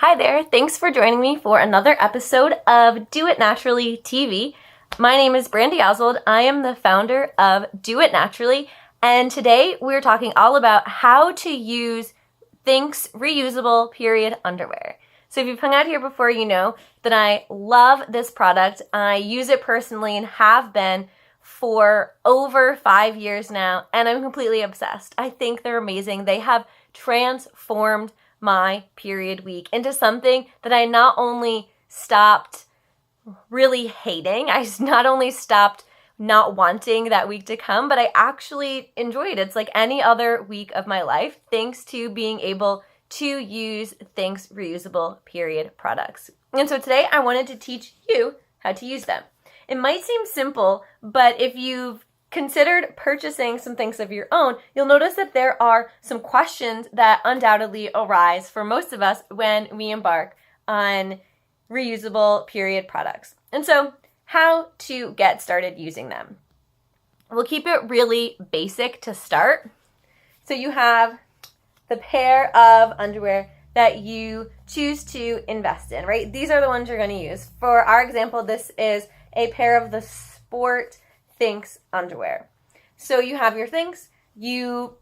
Hi there, thanks for joining me for another episode of Do It Naturally TV. My name is Brandy Oswald. I am the founder of Do It Naturally, and today we're talking all about how to use THINX reusable period underwear. So if you've hung out here before, you know that I love this product. I use it personally and have been for over 5 years now, and I'm completely obsessed. I think they're amazing. They have transformed my period week into something that I not only stopped really hating, I not only stopped not wanting that week to come, but I actually enjoyed it. It's like any other week of my life, thanks to being able to use THINX reusable period products. And so today I wanted to teach you how to use them. It might seem simple, but if you've considered purchasing some things of your own, you'll notice that there are some questions that undoubtedly arise for most of us when we embark on reusable period products. And so, how to get started using them. We'll keep it really basic to start. So you have the pair of underwear that you choose to invest in, right? These are the ones you're going to use. For our example, this is a pair of the Sport THINX underwear. So you have your THINX, you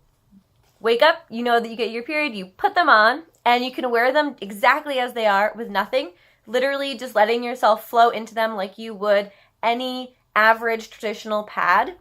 wake up, you know that you get your period, you put them on, and you can wear them exactly as they are with nothing, literally just letting yourself flow into them like you would any average traditional pad.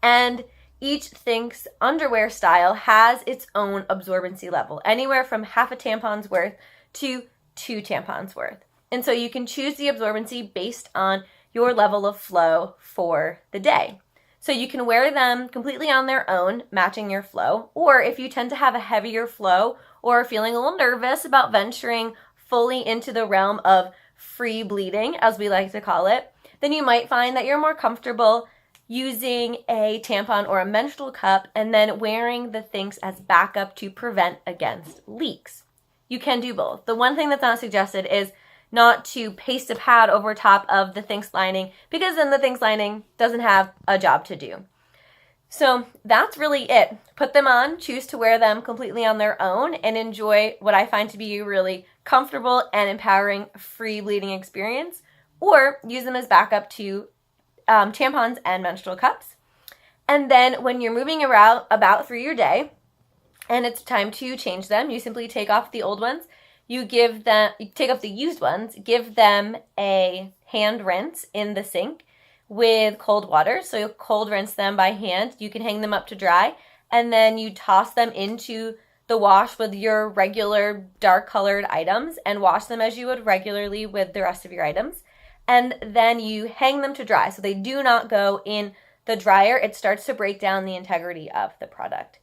And each THINX underwear style has its own absorbency level, anywhere from half a tampon's worth to 2 tampons worth. And so you can choose the absorbency based on your level of flow for the day. So you can wear them completely on their own, matching your flow, or if you tend to have a heavier flow or are feeling a little nervous about venturing fully into the realm of free bleeding, as we like to call it, then you might find that you're more comfortable using a tampon or a menstrual cup and then wearing the THINX as backup to prevent against leaks. You can do both. The one thing that's not suggested is not to paste a pad over top of the THINX lining, because then the THINX lining doesn't have a job to do. So that's really it. Put them on, choose to wear them completely on their own, and enjoy what I find to be a really comfortable and empowering free bleeding experience, or use them as backup to tampons and menstrual cups. And then when you're moving around about through your day and it's time to change them, you simply take off the old ones. You take off the used ones, give them a hand rinse in the sink with cold water. So you'll cold rinse them by hand. You can hang them up to dry, and then you toss them into the wash with your regular dark colored items and wash them as you would regularly with the rest of your items. And then you hang them to dry. So they do not go in the dryer. It starts to break down the integrity of the product.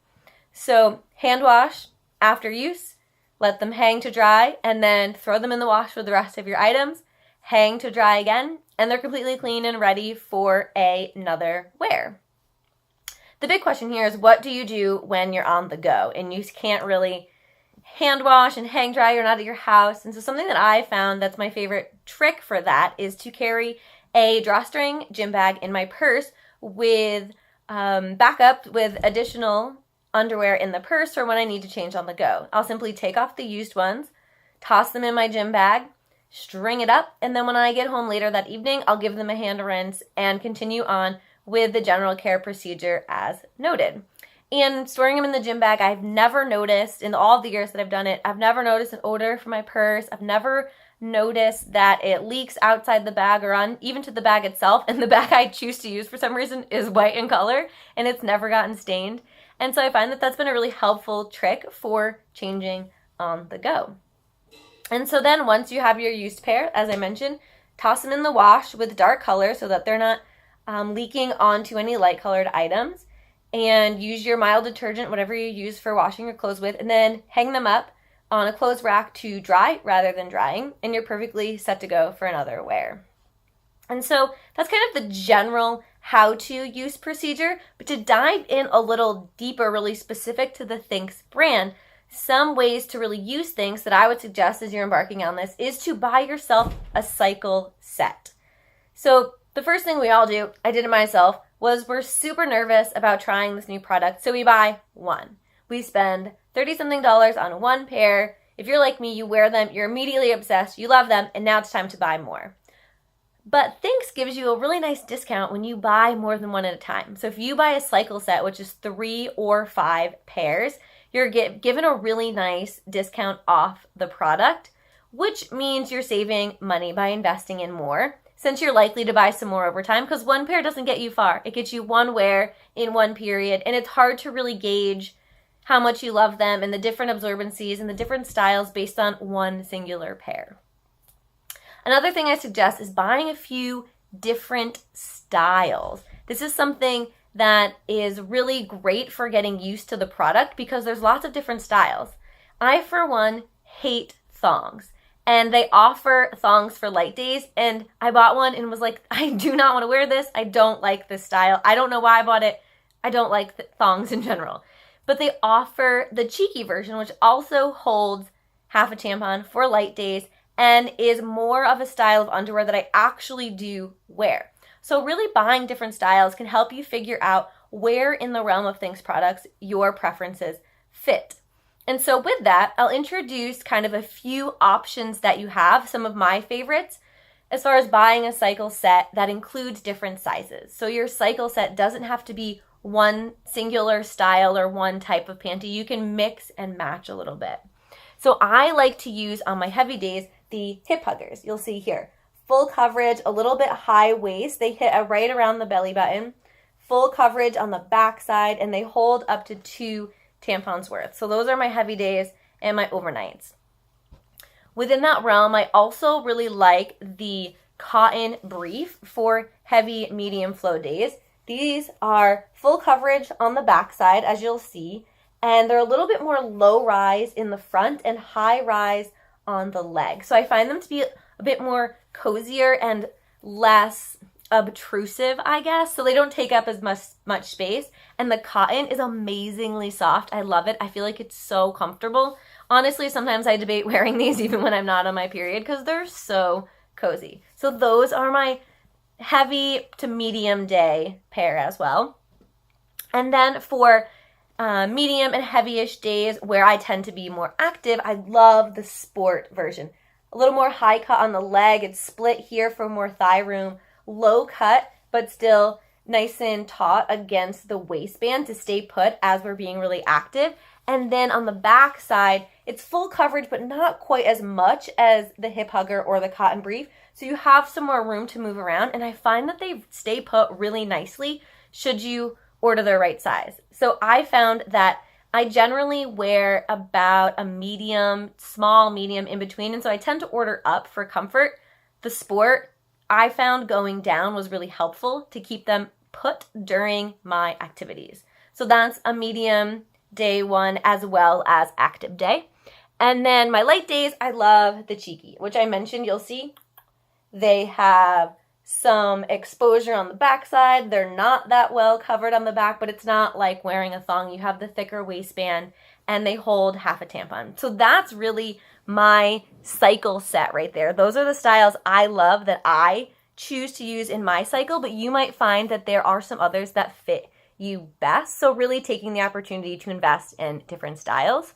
So hand wash after use. Let them hang to dry, and then throw them in the wash with the rest of your items, hang to dry again, and they're completely clean and ready for another wear. The big question here is, what do you do when you're on the go and you can't really hand wash and hang dry, you're not at your house? And so something that I found that's my favorite trick for that is to carry a drawstring gym bag in my purse with backup with additional underwear in the purse for when I need to change on the go. I'll simply take off the used ones, toss them in my gym bag, string it up, and then when I get home later that evening, I'll give them a hand rinse and continue on with the general care procedure as noted. And storing them in the gym bag, I've never noticed, in all the years that I've done it, I've never noticed an odor from my purse. I've never noticed that it leaks outside the bag or on even to the bag itself. And the bag I choose to use for some reason is white in color, and it's never gotten stained. And so I find that that's been a really helpful trick for changing on the go. And so then once you have your used pair, as I mentioned, toss them in the wash with dark color so that they're not leaking onto any light colored items. And use your mild detergent, whatever you use for washing your clothes with, and then hang them up on a clothes rack to dry rather than drying, and you're perfectly set to go for another wear. And so that's kind of the general how to use procedure, but to dive in a little deeper, really specific to the THINX brand, some ways to really use things that I would suggest as you're embarking on this is to buy yourself a cycle set. So the first thing we all do, I did it myself, was we're super nervous about trying this new product, so we buy one. We spend $30-something on one pair. If you're like me, you wear them, you're immediately obsessed, you love them, and now it's time to buy more. But THINX gives you a really nice discount when you buy more than one at a time. So if you buy a cycle set, which is 3 or 5 pairs, you're given a really nice discount off the product, which means you're saving money by investing in more, since you're likely to buy some more over time, because one pair doesn't get you far. It gets you one wear in one period, and it's hard to really gauge how much you love them and the different absorbencies and the different styles based on one singular pair. Another thing I suggest is buying a few different styles. This is something that is really great for getting used to the product because there's lots of different styles. I, for one, hate thongs. And they offer thongs for light days, and I bought one and was like, I do not want to wear this. I don't like this style. I don't know why I bought it. I don't like thongs in general. But they offer the cheeky version, which also holds half a tampon for light days and is more of a style of underwear that I actually do wear. So really buying different styles can help you figure out where in the realm of THINX products your preferences fit. And so with that, I'll introduce kind of a few options that you have, some of my favorites, as far as buying a cycle set that includes different sizes. So your cycle set doesn't have to be one singular style or one type of panty. You can mix and match a little bit. So I like to use on my heavy days the hip huggers. You'll see here, full coverage, a little bit high waist. They hit right around the belly button, full coverage on the back side, and they hold up to 2 tampons worth. So those are my heavy days and my overnights. Within that realm, I also really like the cotton brief for heavy medium flow days. These are full coverage on the back side, as you'll see, and they're a little bit more low rise in the front and high rise on the leg. So I find them to be a bit more cozier and less obtrusive, I guess. So they don't take up as much space. And the cotton is amazingly soft. I love it. I feel like it's so comfortable. Honestly, sometimes I debate wearing these even when I'm not on my period because they're so cozy. So those are my heavy to medium day pair as well. And then for medium and heavy-ish days where I tend to be more active, I love the sport version. A little more high cut on the leg. It's split here for more thigh room. Low cut, but still nice and taut against the waistband to stay put as we're being really active. And then on the back side, it's full coverage, but not quite as much as the hip hugger or the cotton brief. So you have some more room to move around. And I find that they stay put really nicely should you order the right size. So I found that I generally wear about a medium, small, medium in between. And so I tend to order up for comfort. The sport I found going down was really helpful to keep them put during my activities. So that's a medium day one as well as active day. And then my light days, I love the cheeky, which I mentioned. You'll see they have some exposure on the backside. They're not that well covered on the back, but it's not like wearing a thong. You have the thicker waistband and they hold half a tampon. So that's really my cycle set right there. Those are the styles I love that I choose to use in my cycle, but you might find that there are some others that fit you best. So really taking the opportunity to invest in different styles.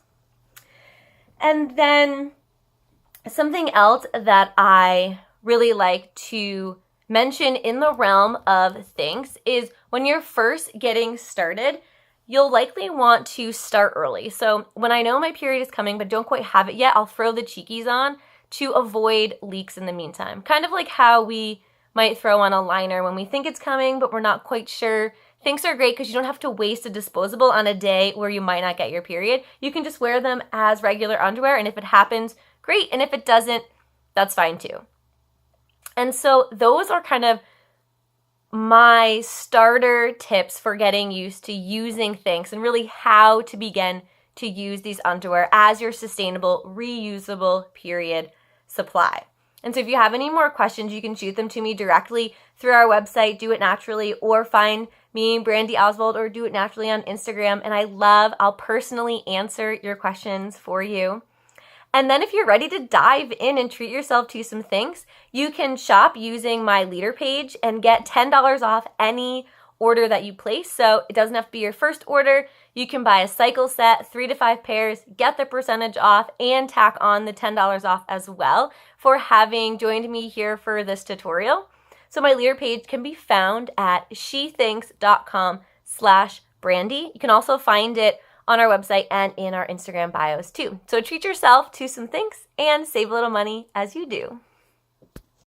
And then something else that I really like to mention in the realm of THINX is when you're first getting started, you'll likely want to start early. So when I know my period is coming but don't quite have it yet, I'll throw the cheekies on to avoid leaks in the meantime. Kind of like how we might throw on a liner when we think it's coming but we're not quite sure. THINX are great because you don't have to waste a disposable on a day where you might not get your period. You can just wear them as regular underwear, and if it happens, great. And if it doesn't, that's fine too. And so those are kind of my starter tips for getting used to using THINX and really how to begin to use these underwear as your sustainable, reusable period supply. And so if you have any more questions, you can shoot them to me directly through our website, Do It Naturally, or find me, Brandy Oswald, or Do It Naturally on Instagram. And I'll personally answer your questions for you. And then if you're ready to dive in and treat yourself to some THINX, you can shop using my leader page and get $10 off any order that you place. So it doesn't have to be your first order. You can buy a cycle set, 3 to 5 pairs, get the percentage off, and tack on the $10 off as well for having joined me here for this tutorial. So my leader page can be found at shethinks.com/Brandy. You can also find it on our website and in our Instagram bios too. So treat yourself to some thinks and save a little money as you do.